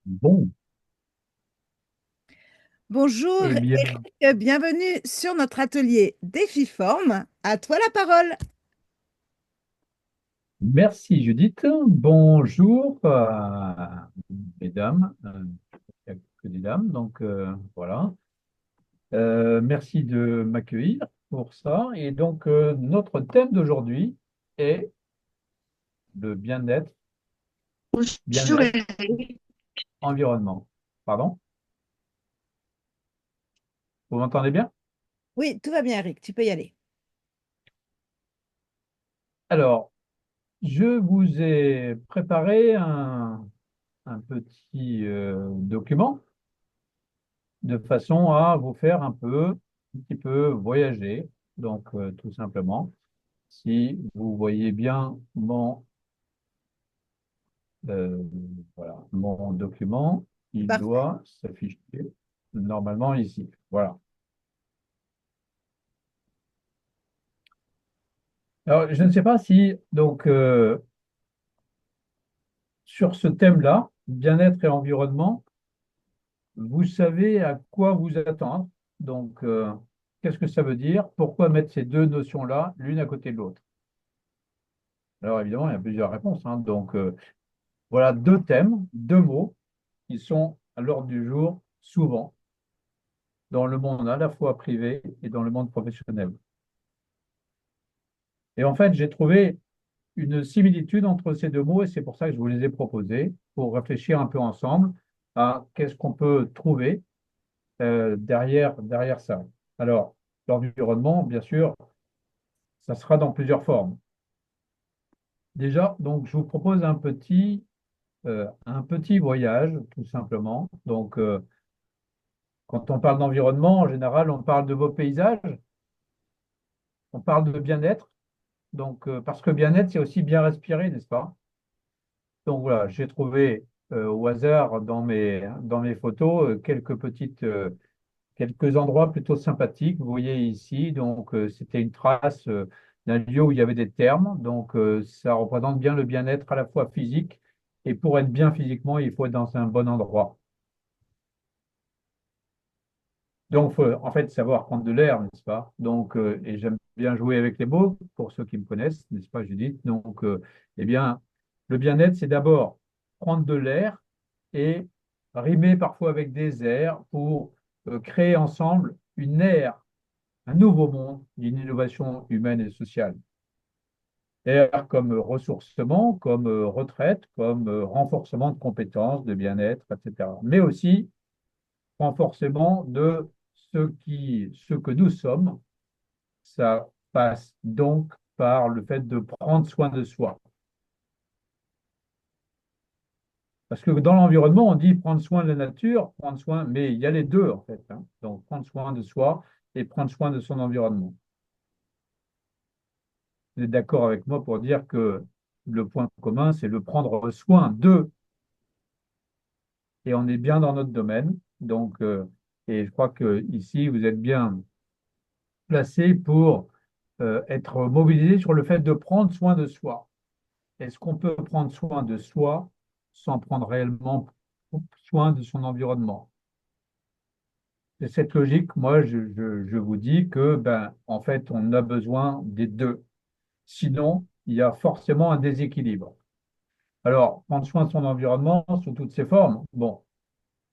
Bon, Bonjour eh bien, Eric, bienvenue sur notre atelier Défiforme. À toi la parole. merci Judith. Bonjour, mesdames. Il n'y a que des dames, donc voilà. Merci de m'accueillir pour ça. Et donc, notre thème d'aujourd'hui est le bien-être, Bonjour bien-être, Eric. environnement. Pardon? Vous m'entendez bien? Oui, tout va bien Eric, tu peux y aller. Alors, je vous ai préparé un petit document de façon à vous faire un petit peu voyager. Donc, tout simplement, si vous voyez bien euh, mon document, il Parfait. doit s'afficher normalement ici. Voilà. Alors, je ne sais pas si, donc, sur ce thème-là, bien-être et environnement, vous savez à quoi vous attendre. Donc, qu'est-ce que ça veut dire? Pourquoi mettre ces deux notions-là l'une à côté de l'autre? Alors, évidemment, il y a plusieurs réponses, hein. Donc, voilà deux thèmes, deux mots qui sont à l'ordre du jour souvent dans le monde à la fois privé et dans le monde professionnel. Et en fait, j'ai trouvé une similitude entre ces deux mots et c'est pour ça que je vous les ai proposés pour réfléchir un peu ensemble à qu'est-ce qu'on peut trouver derrière ça. Alors, l'environnement, bien sûr, ça sera dans plusieurs formes. Déjà, donc, je vous propose un petit voyage, tout simplement. Donc, quand on parle d'environnement, en général, on parle de beaux paysages, on parle de bien-être. Donc, parce que bien-être, c'est aussi bien respirer, n'est-ce pas? Donc voilà, j'ai trouvé au hasard dans mes photos quelques endroits plutôt sympathiques. Vous voyez ici, donc c'était une trace d'un lieu où il y avait des thermes. Donc ça représente bien le bien-être à la fois physique et pour être bien physiquement, il faut être dans un bon endroit. Donc, il faut en fait savoir prendre de l'air, n'est-ce pas? Donc, et j'aime bien jouer avec les mots, pour ceux qui me connaissent, n'est-ce pas, Judith? Donc, eh bien, le bien-être, c'est d'abord prendre de l'air et rimer parfois avec des airs pour créer ensemble une ère, un nouveau monde d'une innovation humaine et sociale. Air comme ressourcement, comme retraite, comme renforcement de compétences, de bien-être, etc. Mais aussi renforcement de ce que nous sommes. Ça passe donc par le fait de prendre soin de soi. Parce que dans l'environnement, on dit prendre soin de la nature, prendre soin, mais il y a les deux en fait, hein. Donc prendre soin de soi et prendre soin de son environnement. Vous êtes d'accord avec moi pour dire que le point commun, c'est le prendre soin d'eux et on est bien dans notre domaine. Donc, et je crois que ici, vous êtes bien placé pour être mobilisé sur le fait de prendre soin de soi. Est-ce qu'on peut prendre soin de soi sans prendre réellement soin de son environnement? Et cette logique, moi, je vous dis que, ben, en fait, on a besoin des deux. Sinon, il y a forcément un déséquilibre. Alors, prendre soin de son environnement sous toutes ses formes. Bon,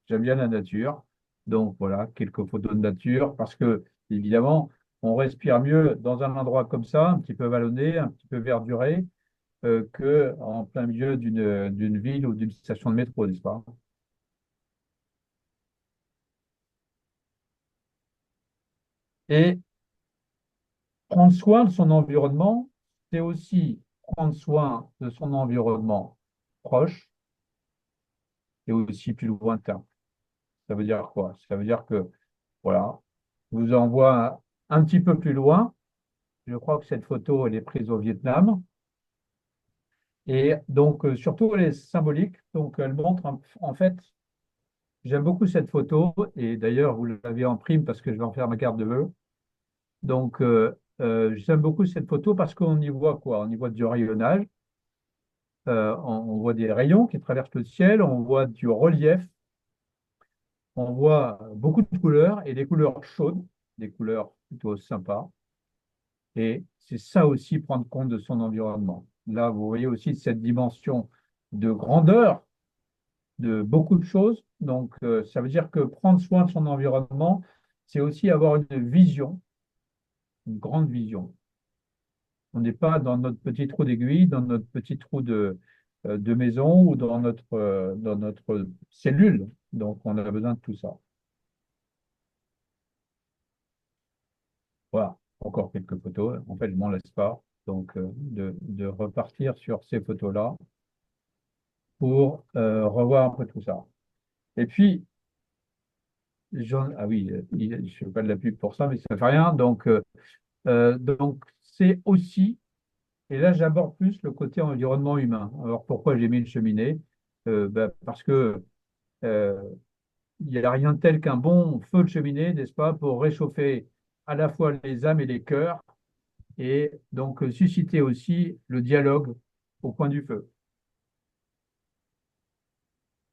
j'aime bien la nature. Donc, voilà, quelques photos de nature parce que, évidemment, on respire mieux dans un endroit comme ça, un petit peu vallonné, un petit peu verduré, que en plein milieu d'une ville ou d'une station de métro, n'est-ce pas? Et prendre soin de son environnement, c'est aussi prendre soin de son environnement proche et aussi plus lointain. Ça veut dire quoi? Ça veut dire que, voilà, je vous envoie un petit peu plus loin. Je crois que cette photo, elle est prise au Vietnam. Et donc, surtout, elle est symbolique. Donc, elle montre, en fait, j'aime beaucoup cette photo. Et d'ailleurs, vous l'avez en prime parce que je vais en faire ma carte de vœux. Donc, j'aime beaucoup cette photo parce qu'on y voit quoi? On y voit du rayonnage. on voit des rayons qui traversent le ciel, on voit du relief, on voit beaucoup de couleurs et des couleurs chaudes, des couleurs plutôt sympas. Et c'est ça aussi prendre compte de son environnement. Là, vous voyez aussi cette dimension de grandeur de beaucoup de choses. Donc, ça veut dire que prendre soin de son environnement, c'est aussi avoir une vision, une grande vision. On n'est pas dans notre petit trou d'aiguille, dans notre petit trou de maison ou dans notre cellule. Donc, on a besoin de tout ça. Voilà, encore quelques photos. En fait, je m'en lasse pas. Donc, de repartir sur ces photos-là pour revoir un peu tout ça. Et puis, ah oui, je ne fais pas de la pub pour ça, mais ça ne fait rien. Donc c'est aussi, et là j'aborde plus le côté environnement humain. Alors pourquoi j'ai mis une cheminée? Parce que euh, il n'y a rien de tel qu'un bon feu de cheminée, n'est-ce pas, pour réchauffer à la fois les âmes et les cœurs, et donc susciter aussi le dialogue au coin du feu.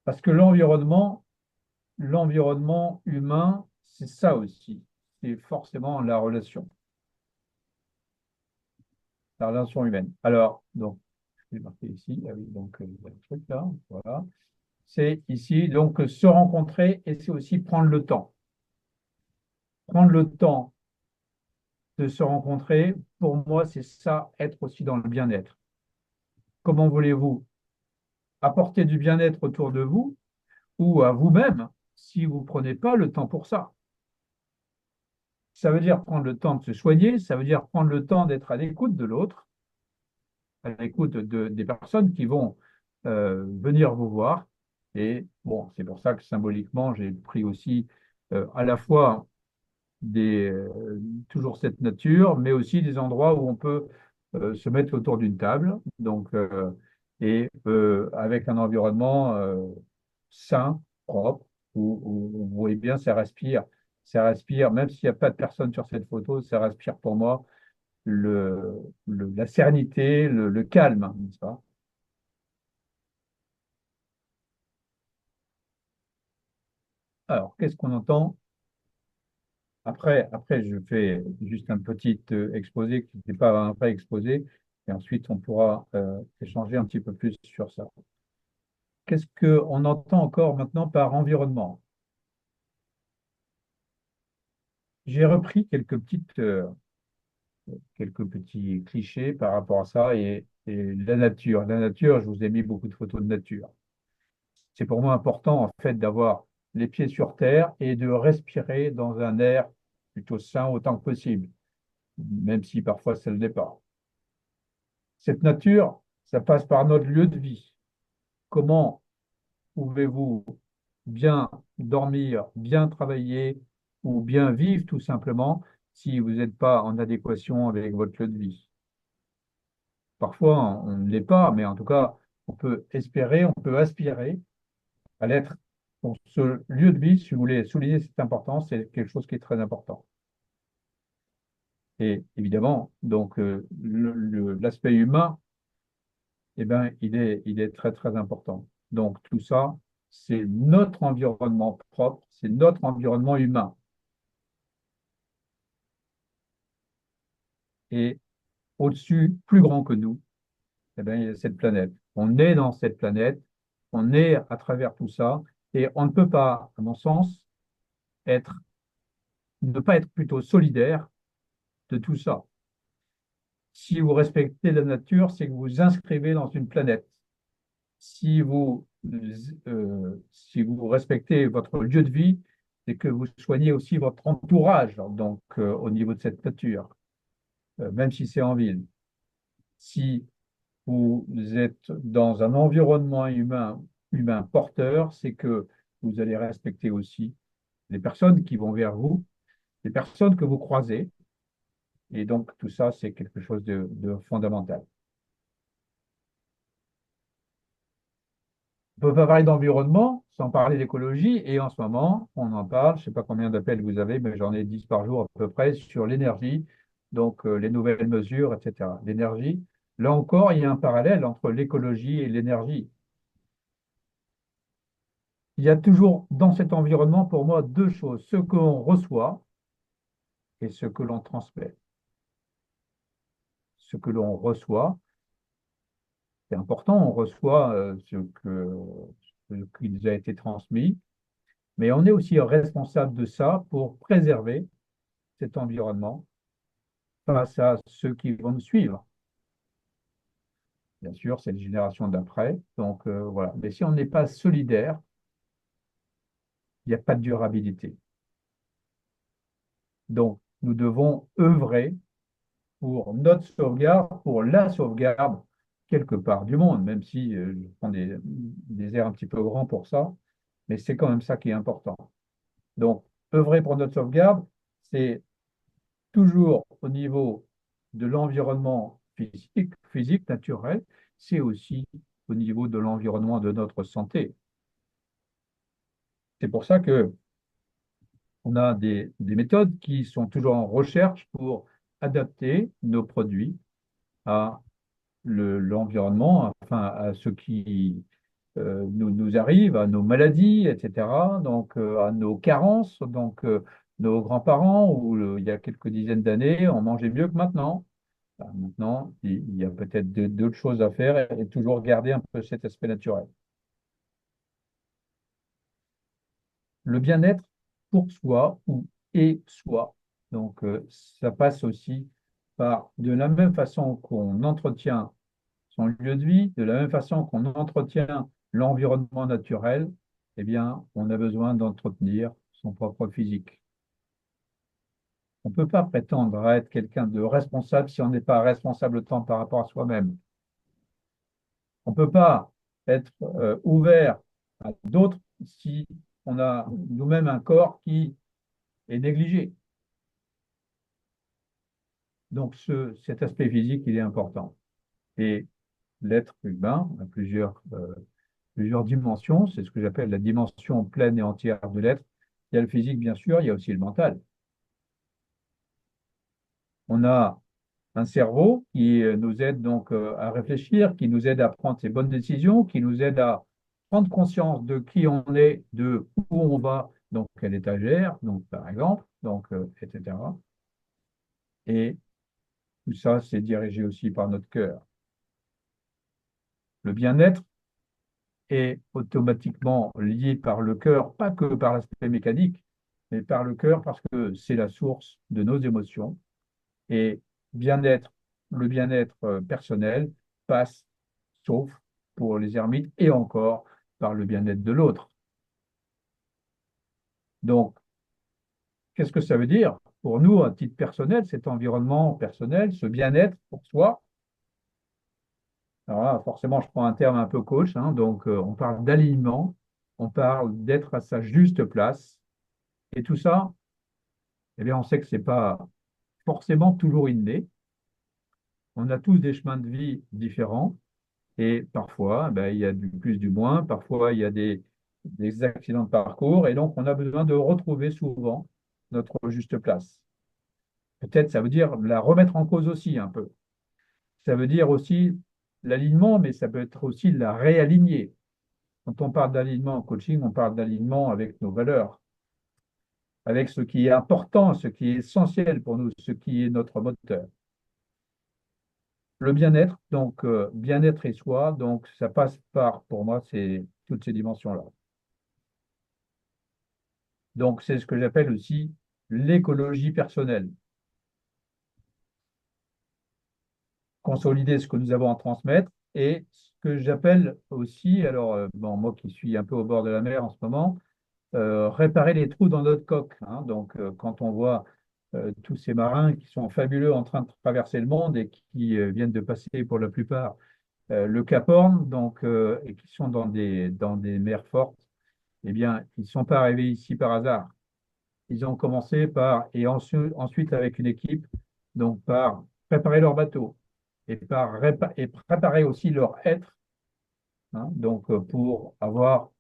Parce que l'environnement humain, c'est ça aussi. C'est forcément la relation humaine. Alors, donc, je vais marquer ici, ah oui, donc il y a le truc là, voilà. C'est ici, donc, se rencontrer et c'est aussi prendre le temps. Prendre le temps de se rencontrer, pour moi, c'est ça, être aussi dans le bien-être. Comment voulez-vous apporter du bien-être autour de vous ou à vous-même si vous ne prenez pas le temps pour ça? Ça veut dire prendre le temps de se soigner, ça veut dire prendre le temps d'être à l'écoute de l'autre, à l'écoute des personnes qui vont venir vous voir. Et bon, c'est pour ça que symboliquement, j'ai pris aussi à la fois toujours cette nature, mais aussi des endroits où on peut se mettre autour d'une table, avec un environnement sain, propre, où vous voyez bien, ça respire, même s'il n'y a pas de personne sur cette photo, ça respire pour moi la sérénité, le calme, n'est-ce pas? Alors, qu'est-ce qu'on entend? Après, je fais juste un petit exposé qui n'est pas un vrai exposé, et ensuite on pourra échanger un petit peu plus sur ça. Qu'est-ce qu'on entend encore maintenant par environnement? J'ai repris quelques petits clichés par rapport à ça et la nature. La nature, je vous ai mis beaucoup de photos de nature. C'est pour moi important en fait d'avoir les pieds sur terre et de respirer dans un air plutôt sain autant que possible, même si parfois ça ne l'est pas. Cette nature, ça passe par notre lieu de vie. Comment pouvez-vous bien dormir, bien travailler ou bien vivre tout simplement si vous n'êtes pas en adéquation avec votre lieu de vie? Parfois, on ne l'est pas, mais en tout cas, on peut espérer, on peut aspirer à l'être. Pour ce lieu de vie, si vous voulez souligner cette importance, c'est quelque chose qui est très important. Et évidemment, donc l'aspect humain, eh ben, il est très très important. Donc tout ça, c'est notre environnement propre, c'est notre environnement humain. Et au-dessus, plus grand que nous, eh ben, il y a cette planète. On est dans cette planète, on est à travers tout ça, et on ne peut pas, à mon sens, être, ne pas être plutôt solidaire de tout ça. Si vous respectez la nature, c'est que vous vous inscrivez dans une planète. Si si vous respectez votre lieu de vie, c'est que vous soignez aussi votre entourage, donc au niveau de cette nature, même si c'est en ville. Si vous êtes dans un environnement humain porteur, c'est que vous allez respecter aussi les personnes qui vont vers vous, les personnes que vous croisez, et donc tout ça, c'est quelque chose de fondamental. On ne peut pas parler d'environnement sans parler d'écologie. Et en ce moment, on en parle, je ne sais pas combien d'appels vous avez, mais j'en ai 10 par jour à peu près sur l'énergie, donc les nouvelles mesures, etc. L'énergie, Là encore, il y a un parallèle entre l'écologie et l'énergie. Il y a toujours dans cet environnement, pour moi, deux choses, ce que l'on reçoit et ce que l'on transmet. Ce que l'on reçoit, c'est important, on reçoit ce qui nous a été transmis, mais on est aussi responsable de ça pour préserver cet environnement face à ceux qui vont nous suivre. Bien sûr, c'est les générations d'après, donc voilà. Mais si on n'est pas solidaire, il n'y a pas de durabilité. Donc, nous devons œuvrer pour notre sauvegarde, pour la sauvegarde quelque part du monde, même si je prends des airs un petit peu grands pour ça, mais c'est quand même ça qui est important. Donc, œuvrer pour notre sauvegarde, c'est toujours au niveau de l'environnement physique, naturel, c'est aussi au niveau de l'environnement de notre santé. C'est pour ça que on a des méthodes qui sont toujours en recherche pour adapter nos produits à l'environnement, enfin à ce qui nous arrive, à nos maladies, etc. Donc à nos carences. Donc nos grands-parents, où il y a quelques dizaines d'années, on mangeait mieux que maintenant. Ben, maintenant, il y a peut-être d'autres choses à faire et toujours garder un peu cet aspect naturel. Le bien-être pour soi ou et soi. Donc, ça passe aussi par, de la même façon qu'on entretient son lieu de vie, de la même façon qu'on entretient l'environnement naturel, eh bien, on a besoin d'entretenir son propre physique. On ne peut pas prétendre à être quelqu'un de responsable si on n'est pas responsable tant par rapport à soi-même. On ne peut pas être ouvert à d'autres si on a nous-mêmes un corps qui est négligé. Donc, cet aspect physique, il est important. Et l'être humain a plusieurs dimensions. C'est ce que j'appelle la dimension pleine et entière de l'être. Il y a le physique, bien sûr, il y a aussi le mental. On a un cerveau qui nous aide donc à réfléchir, qui nous aide à prendre ces bonnes décisions, qui nous aide à prendre conscience de qui on est, de où on va, donc quelle étagère, donc par exemple, donc, etc. Et tout ça, c'est dirigé aussi par notre cœur. Le bien-être est automatiquement lié par le cœur, pas que par l'aspect mécanique, mais par le cœur parce que c'est la source de nos émotions. Et bien-être, le bien-être personnel passe, sauf pour les ermites, et encore par le bien-être de l'autre. Donc, qu'est-ce que ça veut dire? Pour nous, à titre personnel, cet environnement personnel, ce bien-être pour soi, alors là, forcément, je prends un terme un peu coach, hein, donc on parle d'alignement, on parle d'être à sa juste place, et tout ça, eh bien, on sait que ce n'est pas forcément toujours inné. On a tous des chemins de vie différents, et parfois, ben, il y a du plus, du moins, parfois, il y a des accidents de parcours, et donc on a besoin de retrouver souvent notre juste place. Peut-être ça veut dire la remettre en cause aussi un peu. Ça veut dire aussi l'alignement, mais ça peut être aussi la réaligner. Quand on parle d'alignement en coaching, on parle d'alignement avec nos valeurs, avec ce qui est important, ce qui est essentiel pour nous, ce qui est notre moteur. Le bien-être, donc bien-être et soi, donc ça passe par, pour moi, c'est toutes ces dimensions-là. Donc c'est ce que j'appelle aussi l'écologie personnelle. Consolider ce que nous avons à transmettre et ce que j'appelle aussi, alors bon, moi qui suis un peu au bord de la mer en ce moment, réparer les trous dans notre coque, hein. Donc quand on voit tous ces marins qui sont fabuleux en train de traverser le monde et qui viennent de passer pour la plupart le Cap Horn, donc, et qui sont dans des mers fortes, eh bien, ils ne sont pas arrivés ici par hasard. Ils ont commencé par, et ensuite avec une équipe, donc par préparer leur bateau et préparer aussi leur être, hein, donc pour avoir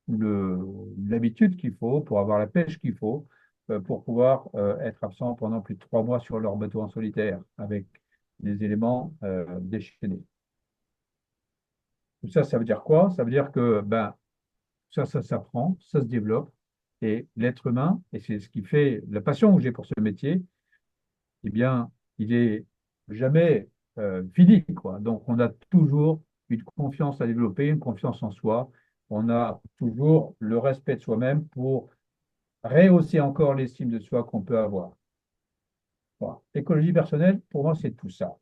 l'habitude qu'il faut, pour avoir la pêche qu'il faut, pour pouvoir être absent pendant plus de 3 mois sur leur bateau en solitaire, avec des éléments déchaînés. Tout ça, ça veut dire quoi? Ça veut dire que ben, ça s'apprend, ça se développe, et l'être humain, et c'est ce qui fait la passion que j'ai pour ce métier, eh bien, il est jamais fini, quoi. Donc, on a toujours une confiance à développer, une confiance en soi. On a toujours le respect de soi-même pour rehausser encore l'estime de soi qu'on peut avoir. Voilà. L'écologie personnelle, pour moi, c'est tout ça.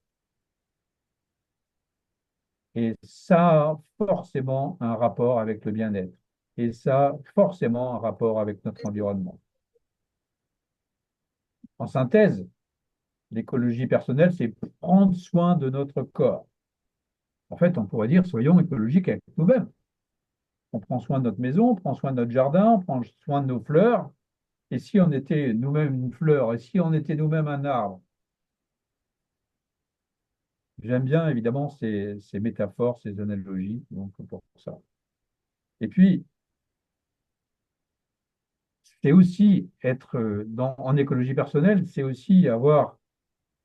Et ça a forcément un rapport avec le bien-être. Et ça a forcément un rapport avec notre environnement. En synthèse, l'écologie personnelle, c'est prendre soin de notre corps. En fait, on pourrait dire, soyons écologiques avec nous-mêmes. On prend soin de notre maison, on prend soin de notre jardin, on prend soin de nos fleurs. Et si on était nous-mêmes une fleur, et si on était nous-mêmes un arbre, j'aime bien évidemment ces métaphores, ces analogies, donc pour ça. Et puis, c'est aussi être en écologie personnelle, c'est aussi avoir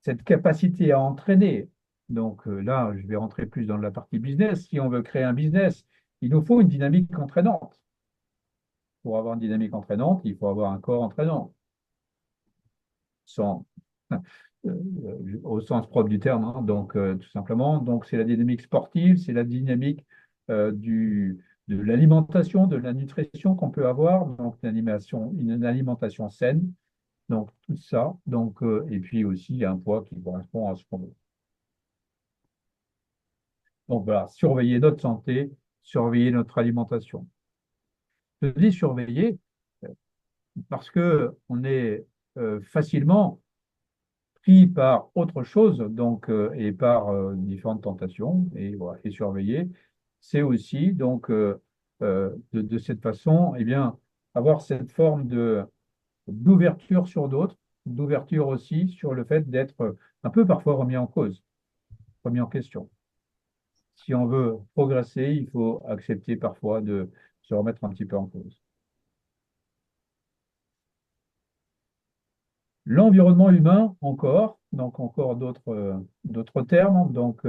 cette capacité à entraîner. Donc là, je vais rentrer plus dans la partie business. Si on veut créer un business, il nous faut une dynamique entraînante. Pour avoir une dynamique entraînante, il faut avoir un corps entraînant. Sans, au sens propre du terme, hein. Donc, tout simplement, donc c'est la dynamique sportive, c'est la dynamique de l'alimentation, de la nutrition qu'on peut avoir, donc une alimentation saine, donc tout ça, donc, et puis aussi un poids qui correspond à ce qu'on veut. Donc voilà, surveiller notre santé, surveiller notre alimentation. Je dis surveiller parce que on est facilement pris par autre chose, donc, et par différentes tentations, et, voilà, et surveiller, c'est aussi, donc, de cette façon, eh bien, avoir cette forme d'ouverture sur d'autres, d'ouverture aussi sur le fait d'être un peu parfois remis en cause, remis en question. Si on veut progresser, il faut accepter parfois de se remettre un petit peu en cause. L'environnement humain, encore, donc encore d'autres termes, donc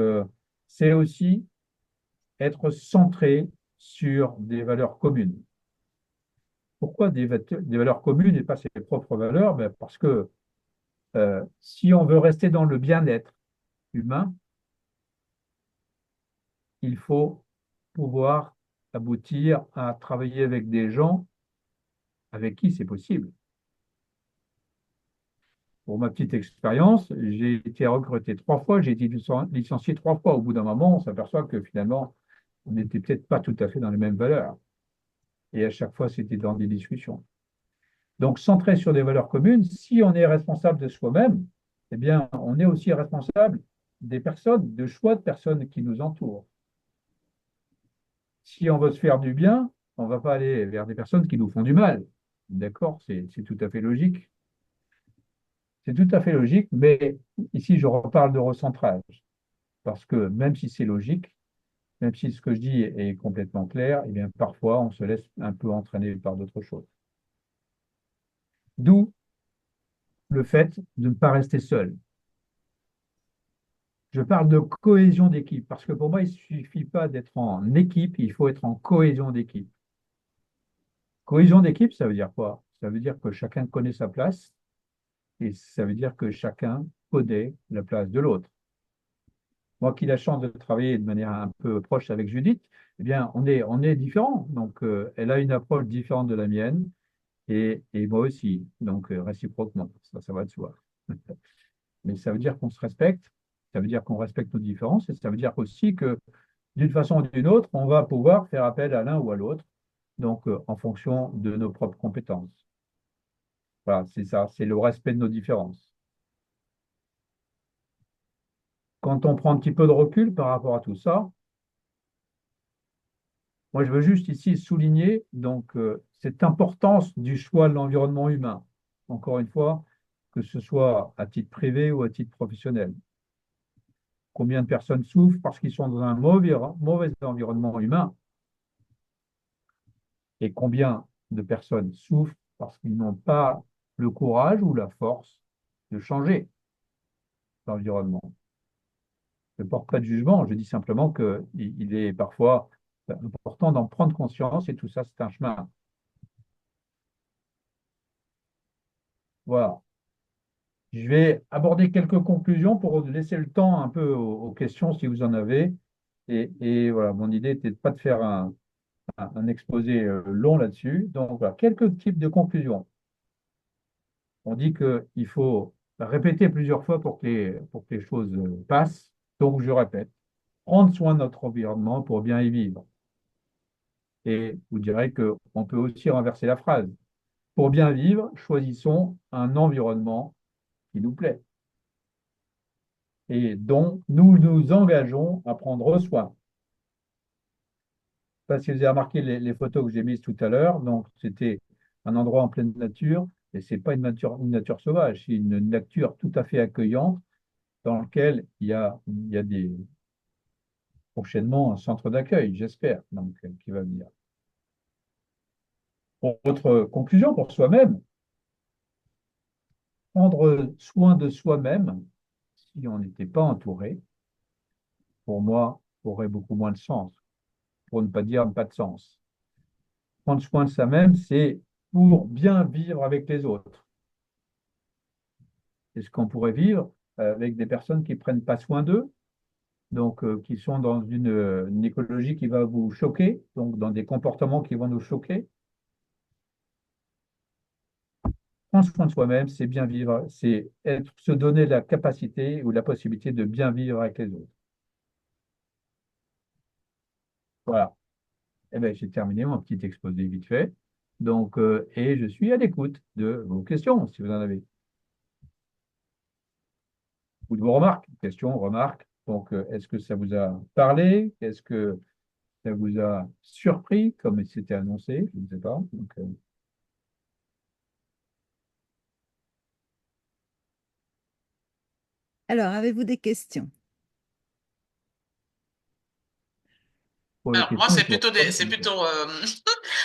c'est aussi être centré sur des valeurs communes. Pourquoi des valeurs communes et pas ses propres valeurs? Ben, parce que si on veut rester dans le bien-être humain, il faut pouvoir aboutir à travailler avec des gens avec qui c'est possible. Pour ma petite expérience, j'ai été recruté 3 fois, j'ai été licencié 3 fois. Au bout d'un moment, on s'aperçoit que finalement, on n'était peut-être pas tout à fait dans les mêmes valeurs. Et à chaque fois, c'était dans des discussions. Donc, centré sur des valeurs communes, si on est responsable de soi-même, eh bien, on est aussi responsable des personnes, de choix de personnes qui nous entourent. Si on veut se faire du bien, on ne va pas aller vers des personnes qui nous font du mal. D'accord? C'est tout à fait logique. C'est tout à fait logique, mais ici, je reparle de recentrage. Parce que même si c'est logique, même si ce que je dis est complètement clair, eh bien, parfois, on se laisse un peu entraîner par d'autres choses. D'où le fait de ne pas rester seul. Je parle de cohésion d'équipe, parce que pour moi, il ne suffit pas d'être en équipe, il faut être en cohésion d'équipe. Cohésion d'équipe, ça veut dire quoi? Ça veut dire que chacun connaît sa place, et ça veut dire que chacun connaît la place de l'autre. Moi qui ai la chance de travailler de manière un peu proche avec Judith, eh bien, on est différents. Donc, elle a une approche différente de la mienne, et moi aussi. Donc, réciproquement, ça va de soi. Mais ça veut dire qu'on se respecte, ça veut dire qu'on respecte nos différences, et ça veut dire aussi que d'une façon ou d'une autre, on va pouvoir faire appel à l'un ou à l'autre, donc en fonction de nos propres compétences. Voilà, c'est ça, c'est le respect de nos différences. Quand on prend un petit peu de recul par rapport à tout ça, moi je veux juste ici souligner donc cette importance du choix de l'environnement humain. Encore une fois, que ce soit à titre privé ou à titre professionnel. Combien de personnes souffrent parce qu'ils sont dans un mauvais environnement humain et combien de personnes souffrent parce qu'ils n'ont pas le courage ou la force de changer l'environnement. Je ne porte pas de jugement, je dis simplement qu'il est parfois important d'en prendre conscience et tout ça, c'est un chemin. Voilà. Je vais aborder quelques conclusions pour laisser le temps un peu aux questions si vous en avez. Et voilà, mon idée n'était pas de faire un exposé long là-dessus. Donc voilà, quelques types de conclusions. On dit qu'il faut répéter plusieurs fois pour que les choses passent. Donc je répète, prendre soin de notre environnement pour bien y vivre. Et vous direz qu'on peut aussi renverser la phrase. Pour bien vivre, choisissons un environnement qui nous plaît et dont nous nous engageons à prendre soin. Je ne sais pas si vous avez remarqué les photos que j'ai mises tout à l'heure. Donc, c'était un endroit en pleine nature, et ce n'est pas une nature sauvage, c'est une nature tout à fait accueillante dans laquelle il y a prochainement un centre d'accueil, j'espère, donc, qui va venir. Autre conclusion pour soi-même, prendre soin de soi-même, si on n'était pas entouré, pour moi, aurait beaucoup moins de sens, pour ne pas dire pas de sens. Prendre soin de soi-même, c'est pour bien vivre avec les autres. C'est ce qu'on pourrait vivre avec des personnes qui ne prennent pas soin d'eux, donc qui sont dans une écologie qui va vous choquer, donc dans des comportements qui vont nous choquer. Prendre soin de soi-même, c'est bien vivre, c'est se donner la capacité ou la possibilité de bien vivre avec les autres. Voilà. Eh bien, j'ai terminé mon petit exposé vite fait. Donc, et je suis à l'écoute de vos questions, si vous en avez, ou de vos remarques. Questions, remarques. Donc, est-ce que ça vous a parlé? Est-ce que ça vous a surpris, comme c'était annoncé? Je ne sais pas. Donc, Alors, avez-vous des questions? pour les Alors, moi, questions, il faut répondre, c'est s'il vous plaît. plutôt,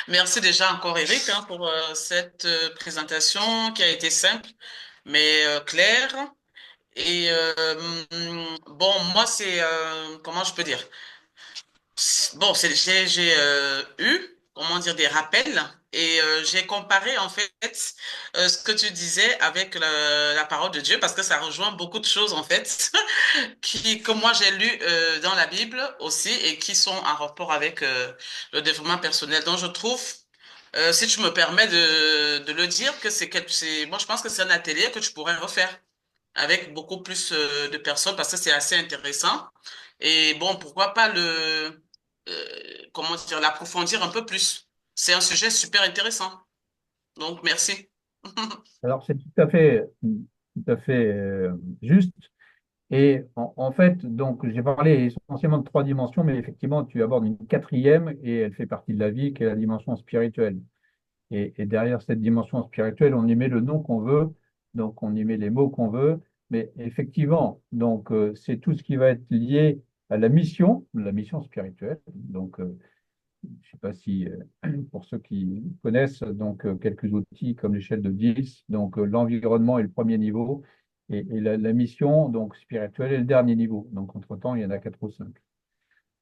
merci déjà encore, Eric, hein, pour cette présentation qui a été simple, mais claire. Et bon, moi, comment je peux dire? Bon, j'ai eu, comment dire, des rappels et j'ai comparé en fait ce que tu disais avec la parole de Dieu parce que ça rejoint beaucoup de choses en fait que moi j'ai lu dans la Bible aussi et qui sont en rapport avec le développement personnel. Donc je trouve, si tu me permets de le dire, que moi je pense que c'est un atelier que tu pourrais refaire avec beaucoup plus de personnes parce que c'est assez intéressant. Et bon, pourquoi pas comment dire, l'approfondir un peu plus. C'est un sujet super intéressant. Donc, merci. Alors, c'est tout à fait juste. Et en fait, donc, j'ai parlé essentiellement de trois dimensions, mais effectivement, tu abordes une quatrième et elle fait partie de la vie, qui est la dimension spirituelle. Et derrière cette dimension spirituelle, on y met le nom qu'on veut, donc on y met les mots qu'on veut. Mais effectivement, donc, c'est tout ce qui va être lié à la mission spirituelle. Donc, je ne sais pas si, pour ceux qui connaissent, donc quelques outils comme l'échelle de 10, donc l'environnement est le premier niveau et la mission donc spirituelle est le dernier niveau. Donc entre-temps, il y en a quatre ou cinq.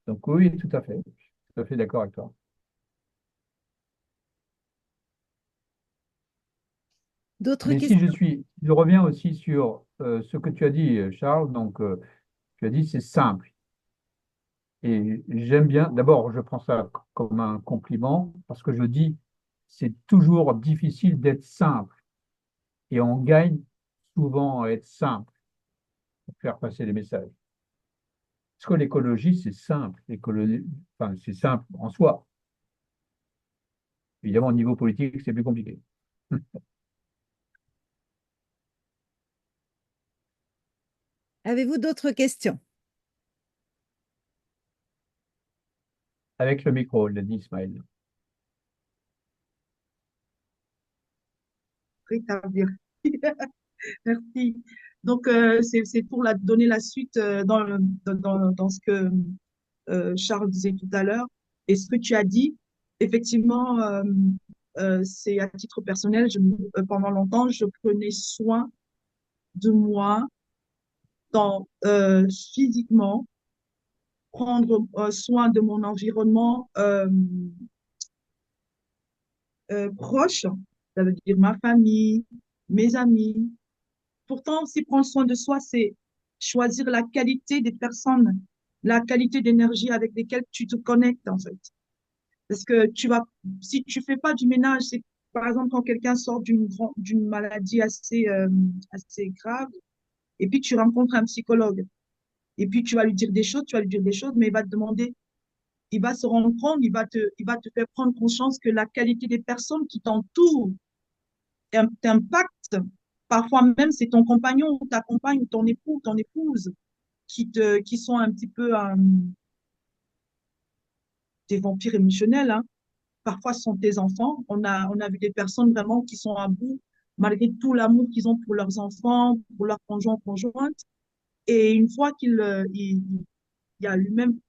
Donc oui, tout à fait. Je suis tout à fait d'accord avec toi. D'autres Mais si questions? je reviens aussi sur ce que tu as dit, Charles, donc tu as dit c'est simple. Et j'aime bien, d'abord, je prends ça comme un compliment parce que je dis c'est toujours difficile d'être simple. Et on gagne souvent à être simple pour faire passer les messages. Parce que l'écologie, c'est simple. L'écologie, enfin, c'est simple en soi. Évidemment, au niveau politique, c'est plus compliqué. Avez-vous d'autres questions? Avec le micro, l'a dit Ismaël. Rétablir. Merci. Donc, c'est pour donner la suite dans ce que Charles disait tout à l'heure. Et ce que tu as dit, effectivement, c'est à titre personnel, pendant longtemps, je prenais soin de moi dans physiquement, prendre soin de mon environnement proche, ça veut dire ma famille, mes amis. Pourtant, aussi prendre soin de soi, c'est choisir la qualité des personnes, la qualité d'énergie avec lesquelles tu te connectes, en fait. Parce que si tu fais pas du ménage, c'est par exemple quand quelqu'un sort d'une maladie assez grave, et puis tu rencontres un psychologue, et puis tu vas lui dire des choses, tu vas lui dire des choses, mais il va te demander, il va se rendre compte, il va te faire prendre conscience que la qualité des personnes qui t'entourent t'impacte. Parfois même, c'est ton compagnon ou ta compagne ou ton époux, ton épouse qui sont un petit peu des vampires émotionnels, hein. Parfois, ce sont tes enfants. On a vu des personnes vraiment qui sont à bout, malgré tout l'amour qu'ils ont pour leurs enfants, pour leurs conjoints, conjointes. Et une fois il y a lui-même,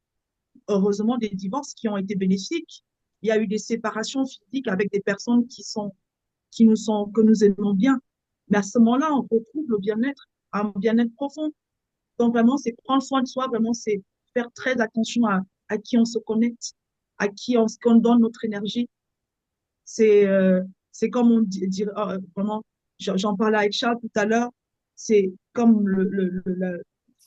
heureusement, des divorces qui ont été bénéfiques. Il y a eu des séparations physiques avec des personnes que nous aimons bien. Mais à ce moment-là, on retrouve le bien-être, un bien-être profond. Donc vraiment, c'est prendre soin de soi, vraiment, c'est faire très attention à qui on se connecte, à qu'on donne notre énergie. C'est c'est comme on dit vraiment, j'en parlais avec Charles tout à l'heure, c'est comme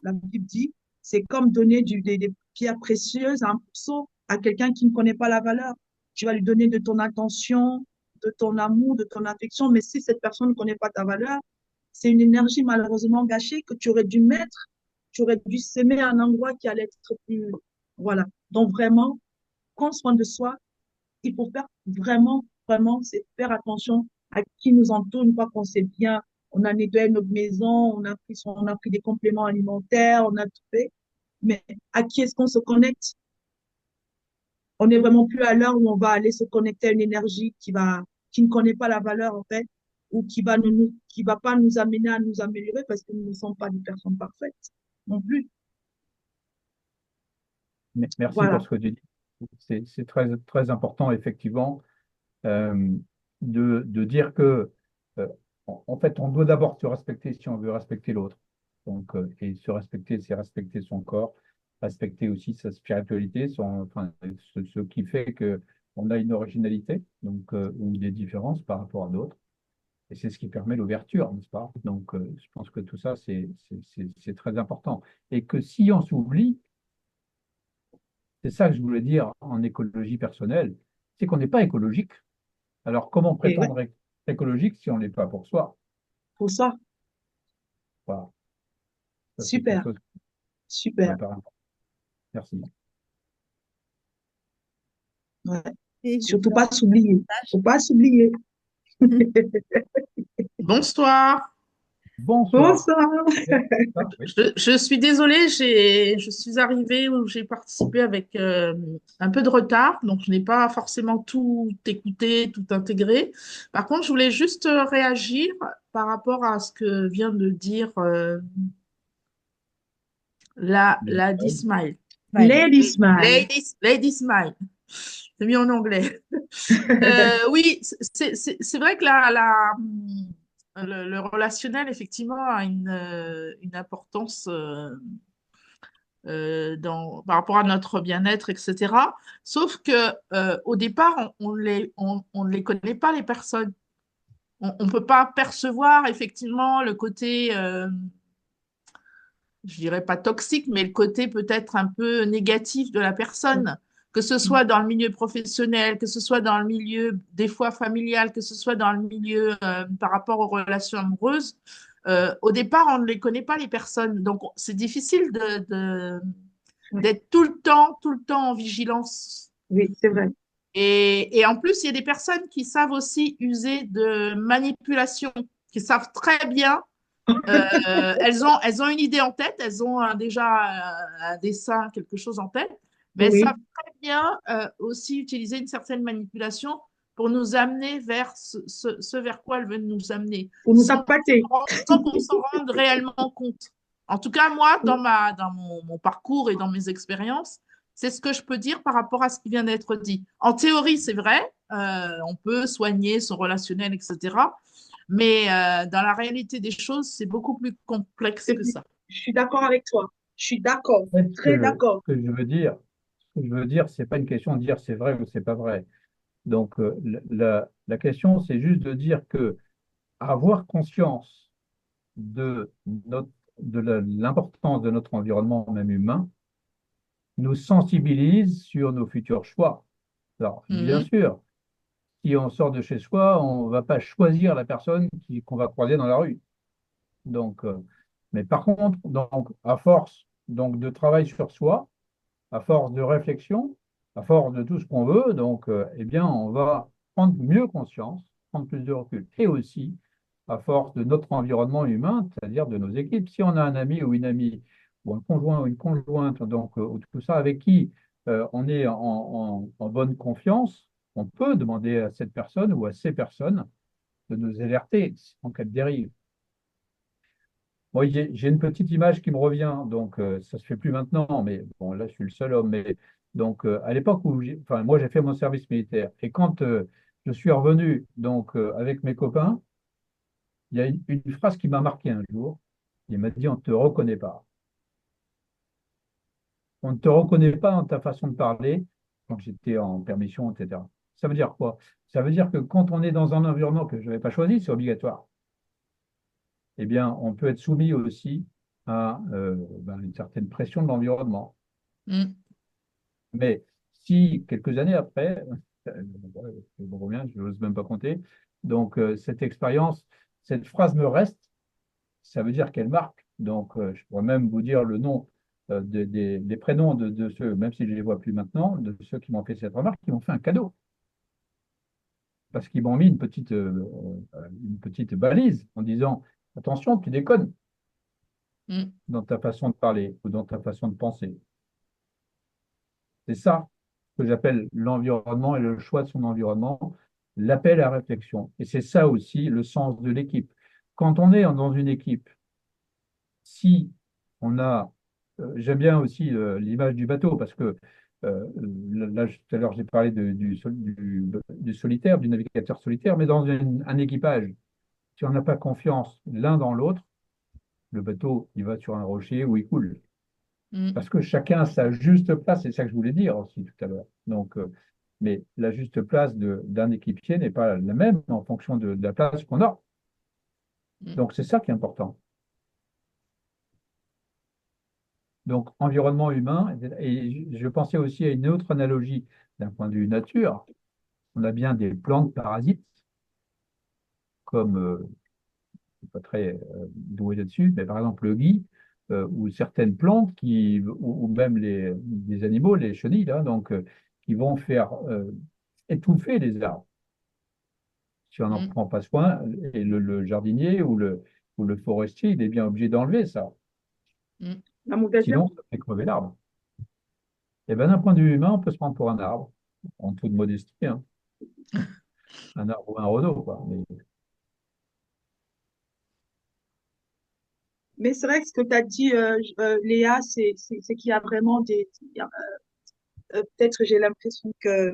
la Bible dit, c'est comme donner des pierres précieuses à un morceau à quelqu'un qui ne connaît pas la valeur. Tu vas lui donner de ton attention, de ton amour, de ton affection, mais si cette personne ne connaît pas ta valeur, c'est une énergie malheureusement gâchée que tu aurais dû mettre, tu aurais dû s'aimer à un endroit qui allait être plus. Voilà. Donc vraiment, prends soin de soi, il faut faire vraiment, c'est faire attention à qui nous entoure une fois qu'on sait bien, on a nettoyé notre maison, on a pris des compléments alimentaires, on a tout fait. Mais à qui est-ce qu'on se connecte? On n'est vraiment plus à l'heure où on va aller se connecter à une énergie qui ne connaît pas la valeur, en fait, ou qui va pas nous amener à nous améliorer parce que nous ne sommes pas des personnes parfaites non plus. Merci pour Voilà. ce que tu dis. C'est très, très important, effectivement, euh, de dire que, en fait, on doit d'abord se respecter si on veut respecter l'autre. Donc, et se respecter, c'est respecter son corps, respecter aussi sa spiritualité, enfin, ce qui fait que on a une originalité, donc, ou des différences par rapport à d'autres. Et c'est ce qui permet l'ouverture, n'est-ce pas? Donc, je pense que tout ça, c'est très important. Et que si on s'oublie, c'est ça que je voulais dire en écologie personnelle, c'est qu'on n'est pas écologique. Alors, comment Et ouais, prétendre être écologique si on n'est pas pour soi? pour ça, Voilà. Ça, c'est quelque super, chose qui me super. paraît important. Merci. Ouais. Et je Surtout vous pas s'oublier. Faut pas s'oublier. encourage. Bonsoir. Bonsoir. Bonsoir. Ah, oui. Je suis désolée, je suis arrivée où j'ai participé avec un peu de retard, donc je n'ai pas forcément tout écouté, tout intégré. Par contre, je voulais juste réagir par rapport à ce que vient de dire Lady Smile. Ouais. Lady Smile. Lady Smile. C'est mis en anglais. Oui, c'est vrai que le relationnel, effectivement, a une importance par rapport à notre bien-être, etc. Sauf que au départ, on ne les connaît pas, les personnes. On ne peut pas percevoir, effectivement, le côté, je dirais pas toxique, mais le côté peut-être un peu négatif de la personne, que ce soit dans le milieu professionnel, que ce soit dans le milieu des fois familial, que ce soit dans le milieu par rapport aux relations amoureuses. Au départ, on ne les connaît pas, les personnes. Donc, c'est difficile d'être tout le temps en vigilance. Oui, c'est vrai. Et en plus, il y a des personnes qui savent aussi user de manipulation, qui savent très bien elles ont une idée en tête, elles ont déjà un dessin, quelque chose en tête, mais elles savent Oui, très bien aussi utiliser une certaine manipulation pour nous amener vers ce vers quoi elles veulent nous amener, pour nous appâter. sans qu'on s'en rende réellement compte. En tout cas, moi, dans mon parcours et dans mes expériences, c'est ce que je peux dire par rapport à ce qui vient d'être dit. En théorie, c'est vrai, on peut soigner son relationnel, etc. Mais dans la réalité des choses, c'est beaucoup plus complexe que ça. Je suis d'accord avec toi. Je suis d'accord, En fait, très d'accord. ce que je veux dire, c'est pas une question de dire c'est vrai ou c'est pas vrai. Donc, la question, c'est juste de dire que avoir conscience de l'importance de notre environnement, même humain, nous sensibilise sur nos futurs choix. Alors, bien Mhm. sûr, si on sort de chez soi, on ne va pas choisir la personne qu'on va croiser dans la rue. Donc, mais par contre, donc, à force donc, de travail sur soi, à force de réflexion, à force de tout ce qu'on veut, donc, eh bien, on va prendre mieux conscience, prendre plus de recul. Et aussi, à force de notre environnement humain, c'est-à-dire de nos équipes. Si on a un ami ou une amie, ou un conjoint ou une conjointe, donc, ou tout ça, avec qui on est en bonne confiance, on peut demander à cette personne ou à ces personnes de nous alerter en cas de dérive. Moi, j'ai une petite image qui me revient, donc ça se fait plus maintenant, mais bon, là, je suis le seul homme. Mais donc, à l'époque où, enfin, moi, j'ai fait mon service militaire, et quand je suis revenu, donc, avec mes copains, il y a une phrase qui m'a marqué un jour. Il m'a dit, on ne te reconnaît pas. On ne te reconnaît pas dans ta façon de parler quand j'étais en permission, etc. Ça veut dire quoi? Ça veut dire que quand on est dans un environnement que je n'avais pas choisi, c'est obligatoire. Eh bien, on peut être soumis aussi à une certaine pression de l'environnement. Mhm. Mais si quelques années après, je me reviens, je n'ose même pas compter, donc cette expérience, cette phrase me reste, ça veut dire qu'elle marque. Donc je pourrais même vous dire le nom des prénoms de ceux, même si je ne les vois plus maintenant, de ceux qui m'ont fait cette remarque, qui m'ont fait un cadeau. Parce qu'ils m'ont mis une petite balise en disant, attention, tu déconnes Mhm. dans ta façon de parler ou dans ta façon de penser. C'est ça que j'appelle l'environnement et le choix de son environnement, l'appel à réflexion. Et c'est ça aussi le sens de l'équipe. Quand on est dans une équipe, si on a, j'aime bien aussi l'image du bateau, parce que là, tout à l'heure, j'ai parlé du solitaire, du navigateur solitaire, mais dans un équipage, si on n'a pas confiance l'un dans l'autre, le bateau, il va sur un rocher ou il coule. Mhm. Parce que chacun a sa juste place, c'est ça que je voulais dire aussi tout à l'heure. Donc, mais la juste place d'un équipier n'est pas la même en fonction de la place qu'on a. Mhm. Donc, c'est ça qui est important. Donc, environnement humain, et je pensais aussi à une autre analogie d'un point de vue nature. On a bien des plantes parasites, comme, je ne suis pas très doué là-dessus, mais par exemple le gui, ou certaines plantes ou même les animaux, les chenilles, là, donc, qui vont faire étouffer les arbres. Si on n'en Mhm. prend pas soin, et le jardinier ou le forestier, il est bien obligé d'enlever ça. Mhm. La mauvaise herbe. Sinon, ça fait crever l'arbre. Et bien, d'un point de vue humain, on peut se prendre pour un arbre, en toute modestie, hein. Un arbre ou un roseau, quoi. Mais c'est vrai que ce que tu as dit, Léa, c'est qu'il y a vraiment peut-être j'ai l'impression que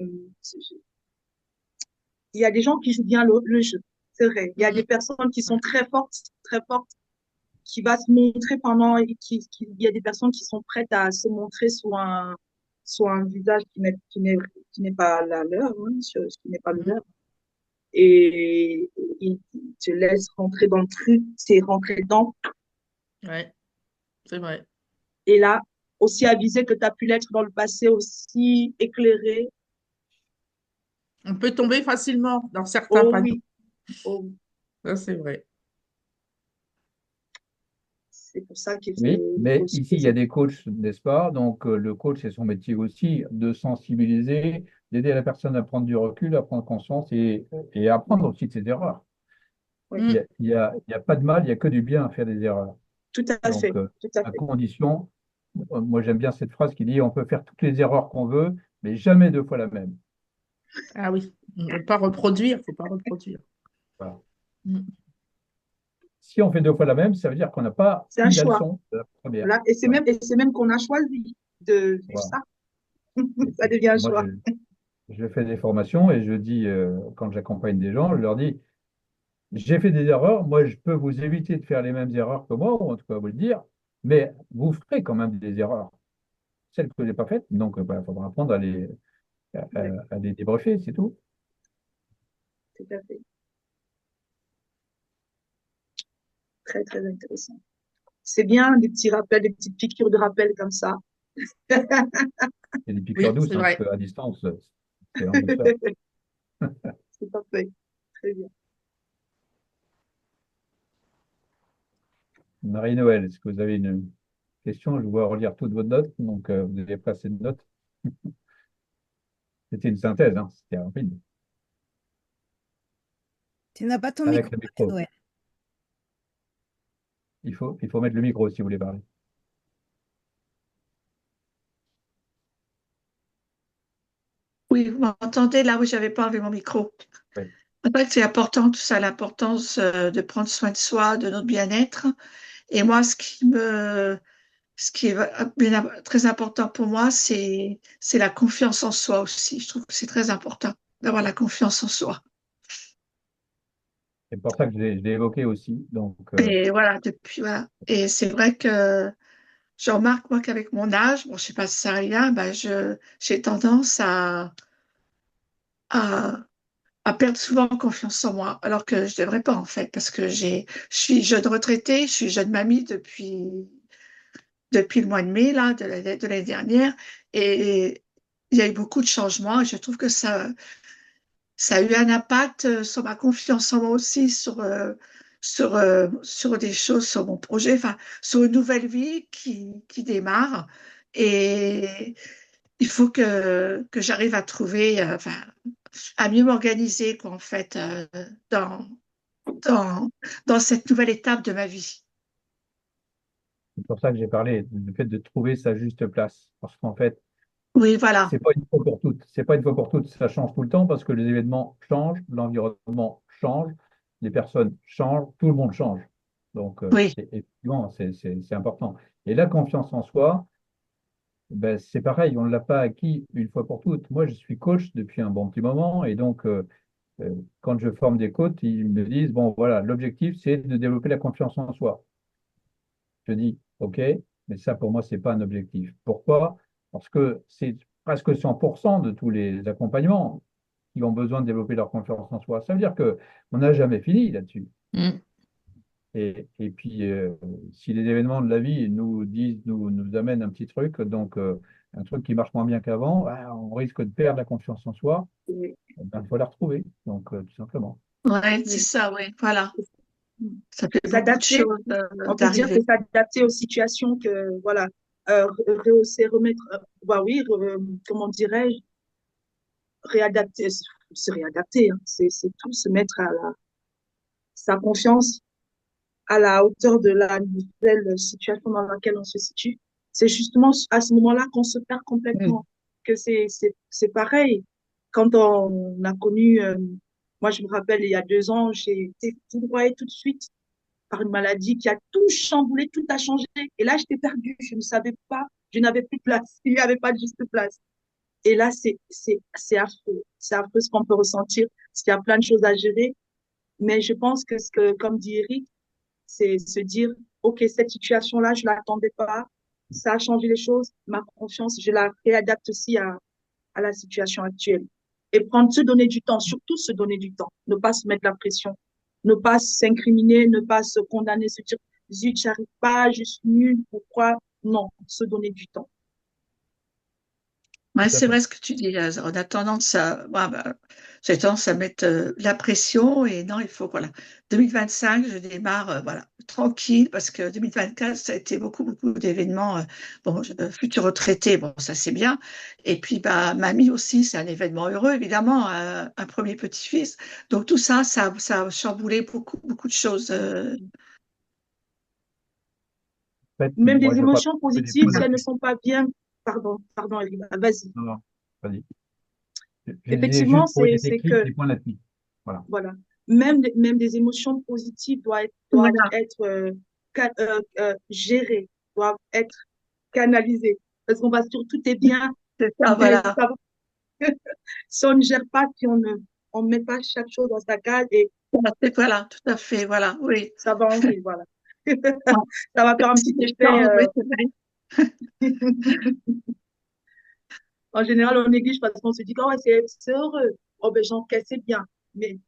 il y a des gens qui jouent bien le jeu. C'est vrai. Il y a des Mhm. personnes qui sont Ouais. très fortes, qui va se montrer pendant, il y a des personnes qui sont prêtes à se montrer sur un visage qui n'est pas la leur, hein, qui n'est pas le Mhm. leur. Et ils te laissent rentrer dans le truc, c'est rentrer dedans. Ouais, c'est vrai. Et là, aussi avisé que tu as pu l'être dans le passé, aussi éclairé. On peut tomber facilement dans certains Oh panneaux. oui, oh, oui. Ça, c'est vrai. C'est pour ça Oui, il faut mais se ici, il y a poser. des coachs, n'est-ce pas? Donc, le coach, c'est son métier aussi de sensibiliser, d'aider la personne à prendre du recul, à prendre conscience et à apprendre Oui, aussi de ses erreurs. oui, Mhm. Il y a pas de mal, il n'y a que du bien à faire des erreurs. tout à Donc, fait, tout à à fait. condition, moi j'aime bien cette phrase qui dit on peut faire toutes les erreurs qu'on veut, mais jamais deux fois la même. Ah oui, on ne veut pas reproduire, il ne faut pas reproduire. Voilà. Mhm. Si on fait deux fois la même, ça veut dire qu'on n'a pas C'est un pris la choix. leçon de la première. Voilà. Voilà. Et c'est même qu'on a choisi de vivre Voilà. ça. Et Ça puis, devient un moi, choix. je fais des formations et je dis, quand j'accompagne des gens, je leur dis, j'ai fait des erreurs, moi je peux vous éviter de faire les mêmes erreurs que moi, ou en tout cas vous le dire, Mais vous ferez quand même des erreurs, celles que je n'ai pas faites. Donc, il faudra apprendre Ouais, à les débriefer, c'est tout. tout à fait. Très, très intéressant. C'est bien des petits rappels, des petites piqûres de rappel comme ça. Il y a des piqûres Oui, douces, c'est hein, parce vrai. qu'à distance, c'est en douceur. C'est parfait. Très bien. Marie-Noël, est-ce que vous avez une question? Je vois relire toutes vos notes, donc vous avez pas assez de notes. C'était une synthèse, hein, c'était rapide. Tu n'as pas ton Avec micro, le micro. Noël. Il faut mettre le micro si vous voulez parler. Oui, vous m'entendez là où j'avais pas enlevé mon micro. Oui. C'est vrai que c'est important tout ça, l'importance de prendre soin de soi, de notre bien-être. Et moi, ce qui est très important pour moi, c'est la confiance en soi aussi. Je trouve que c'est très important d'avoir la confiance en soi. C'est pour ça que je l'ai évoqué aussi. Donc, Et voilà, depuis voilà. Et c'est vrai que je remarque moi qu'avec mon âge, bon, je sais pas si ça rien, ben j'ai tendance à à perdre souvent confiance en moi, alors que je devrais pas en fait, parce que je suis jeune retraitée, je suis jeune mamie depuis le mois de mai là, de l'année dernière, et il y a eu beaucoup de changements, et je trouve que ça a eu un impact sur ma confiance en moi aussi, sur des choses, sur mon projet, enfin, sur une nouvelle vie qui démarre, et il faut que j'arrive à trouver, enfin, à mieux m'organiser, quoi, en fait, dans, dans, dans cette nouvelle étape de ma vie. c'est pour ça que j'ai parlé du fait de trouver sa juste place. Parce qu'en fait, Oui, voilà. c'est pas une fois pour toutes. C'est pas une fois pour toutes. Ça change tout le temps parce que les événements changent, l'environnement change, les personnes changent, tout le monde change. Donc, Oui, effectivement, c'est important. Et la confiance en soi, ben, c'est pareil, on ne l'a pas acquis une fois pour toutes. Moi, je suis coach depuis un bon petit moment et donc, quand je forme des coachs, ils me disent, bon, voilà, l'objectif, c'est de développer la confiance en soi. Je dis, OK, mais ça, pour moi, c'est pas un objectif. Pourquoi? Parce que c'est presque 100% de tous les accompagnements qui ont besoin de développer leur confiance en soi. Ça veut dire que on n'a jamais fini là-dessus. Mm. Et puis, si les événements de la vie nous disent, nous amènent un petit truc, donc un truc qui marche moins bien qu'avant, ah, on risque de perdre la confiance en soi. Oui, Eh ben, il faut la retrouver, donc tout simplement. ouais, c'est oui. ça, oui, voilà. Ça fait beaucoup de S'adapter, choses on peut dire que d'arriver. s'adapter aux situations que, voilà, rehausser, remettre, bah oui, comment dirais-je, réadapter, se réadapter, hein, c'est tout, se mettre à sa confiance à la hauteur de la nouvelle situation dans laquelle on se situe. C'est justement à ce moment-là qu'on se perd Mm. complètement, que c'est pareil. Quand on a connu, moi je me rappelle, il y a 2 ans, j'ai été foudroyée tout de suite par une maladie qui a tout chamboulé, tout a changé. Et là, j'étais perdue, je ne savais pas, je n'avais plus de place, il n'y avait pas de juste place. Et là, c'est affreux. C'est affreux ce qu'on peut ressentir, parce qu'il y a plein de choses à gérer. Mais je pense que, comme dit Eric, c'est se dire, OK, cette situation-là, je ne l'attendais pas. Ça a changé les choses. Ma confiance, je la réadapte aussi à la situation actuelle. Et prendre, se donner du temps, surtout se donner du temps. Ne pas se mettre la pression. Ne pas s'incriminer, ne pas se condamner, se dire, zut, j'arrive pas, je suis nulle, pourquoi? Non, se donner du temps. Ouais, Tout à c'est fait. vrai ce que tu dis. On a tendance ouais, bah, j'ai tendance à mettre la pression et non, il faut, voilà. 2025, je démarre, voilà, tranquille parce que 2024, ça a été beaucoup, beaucoup d'événements. Bon, futur retraité, bon, ça c'est bien. Et puis, bah, mamie aussi, c'est un événement heureux, évidemment, un premier petit-fils. Donc, tout ça, ça a chamboulé beaucoup, beaucoup de choses. En fait, Même moi, des je crois émotions que des positives, points si elles ne d'appui. sont pas bien, pardon, Elina, vas-y. Non, non, vas-y. Je disais Effectivement, juste trouver des c'est déclics, que, des points d'appui. Voilà. voilà, même des émotions positives doivent Voilà, être gérées, doivent être canalisées. Parce qu'on va sur tout est bien, c'est ça, mais voilà. ça va- si on ne gère pas, si on met pas chaque chose dans sa case et Voilà, tout à fait, voilà, oui. ça va en vrille, voilà. Ça va faire un petit effet. Non, oui, c'est vrai. En général, on néglige parce qu'on se dit, oh, c'est heureux. Oh, ben, j'encaisse, c'est bien. Mais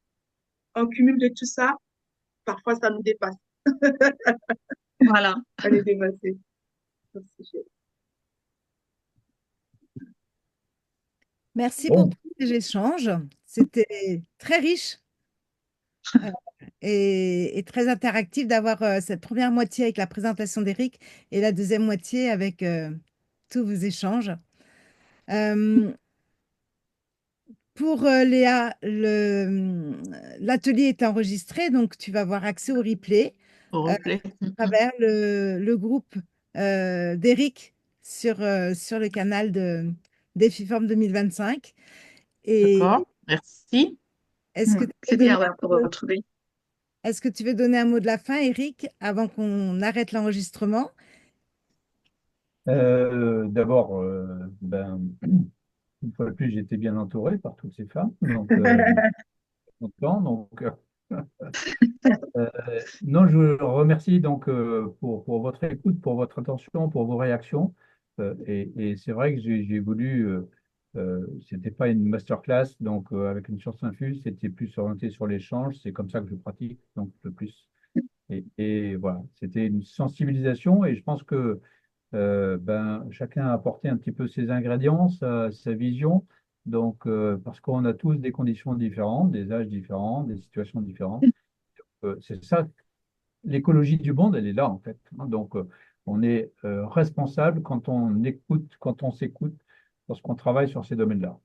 en cumul de tout ça, parfois, ça nous dépasse. Voilà. On est dépassé. Merci pour Bon, tous ces échanges. C'était très riche et très interactif d'avoir cette première moitié avec la présentation d'Éric et la deuxième moitié avec tous vos échanges. Euh, pour Léa, l'atelier est enregistré, donc tu vas avoir accès au replay Au à replay. travers le groupe d'Éric sur le canal de Défiforme 2025. Et D'accord. Merci. est-ce que tu veux C'est donner bien, ouais, pour retrouver. Est-ce que tu veux donner un mot de la fin, Eric, avant qu'on arrête l'enregistrement? d'abord, ben, une fois de plus, j'étais bien entouré par toutes ces femmes, donc content. Donc, euh, non, je vous remercie donc pour votre écoute, pour votre attention, pour vos réactions. Et c'est vrai que j'ai voulu, c'était pas une masterclass, donc avec une science infuse, c'était plus orienté sur l'échange. C'est comme ça que je pratique, donc le plus. Et voilà, c'était une sensibilisation, et je pense que ben, chacun a apporté un petit peu ses ingrédients, sa vision. Donc, parce qu'on a tous des conditions différentes, des âges différents, des situations différentes. C'est ça, l'écologie du monde, elle est là en fait, hein. Donc, on est responsable quand on écoute, quand on s'écoute, lorsqu'on travaille sur ces domaines-là.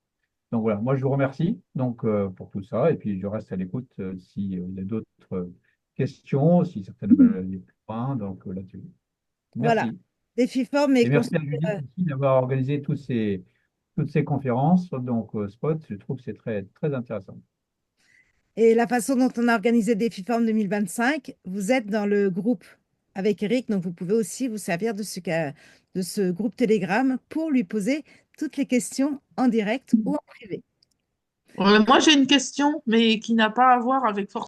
Donc voilà, moi je vous remercie donc pour tout ça, et puis je reste à l'écoute s'il y a d'autres questions, si certaines veulent aller plus loin, donc là-dessus. Voilà. Merci. Défiforme est Et merci à construit. Judith aussi d'avoir organisé toutes ces conférences. Donc, Spot, je trouve que c'est très, très intéressant. Et la façon dont on a organisé Défiforme 2025, vous êtes dans le groupe avec Eric, donc vous pouvez aussi vous servir de ce groupe Telegram pour lui poser toutes les questions en direct ou en privé. Moi, j'ai une question, mais qui n'a pas à voir avec